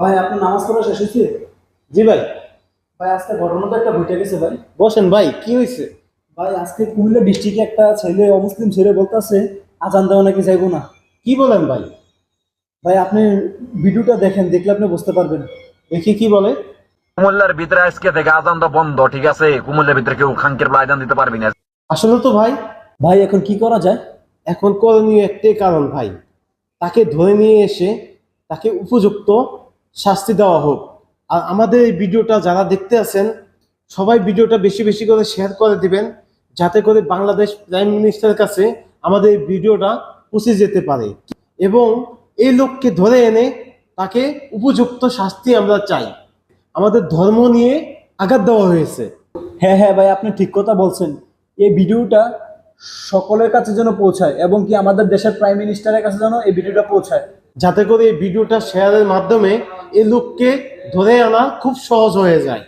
ভাই আপনার নামাজ পড়া শেষ হয়েছে? জি ভাই। ভাই আজকে ঘটনা তো একটা ঘটে গেছে ভাই। বসেন ভাই, কি হয়েছে? ভাই আজকে কুমিল্লা ডিস্ট্রিক্টে একটা ছেলে অমুসলিম ছেলে বলতেছে আজান দেওয়া নাকি যাইবো না। কি বলেন ভাই? ভাই আপনি ভিডিওটা দেখেন, দেখলে আপনি বুঝতে পারবেন। দেখি কি বলে। কুমিল্লার ভিতরে আজকে থেকে আজান তো বন্ধ, ঠিক আছে? কুমিল্লার ভিতরে কেউ খাঙ্কের বেলা আজান দিতে পারবি না। আসলে তো ভাই, ভাই এখন কি করা যায়? এখন করণীয় একটাই কারণ ভাই, তাকে ধরে নিয়ে এসে তাকে উপযুক্ত শাস্তি দেওয়া হোক। আর আমাদের এই ভিডিওটা যারা দেখতে আছেন, সবাই ভিডিওটা বেশি বেশি করে শেয়ার করে দিবেন, যাতে করে বাংলাদেশ প্রাইম মিনিস্টারের কাছে আমাদের এই ভিডিওটা পৌঁছে যেতে পারে। এবং এই লোককে ধরে এনে তাকে উপযুক্ত শাস্তি আমরা চাই। আমাদের ধর্ম নিয়ে আঘাত দেওয়া হয়েছে। হ্যাঁ হ্যাঁ ভাই, আপনি ঠিক কথা বলছেন। এই ভিডিওটা সকলের কাছে যেন পৌঁছায় এবং কি আমাদের দেশের প্রাইম মিনিস্টারের কাছে যেন এই ভিডিওটা পৌঁছায়। যাতে করে এই ভিডিওটা শেয়ারের মাধ্যমে এই লোককে ধরে আনা খুব সহজ হয়ে যায়।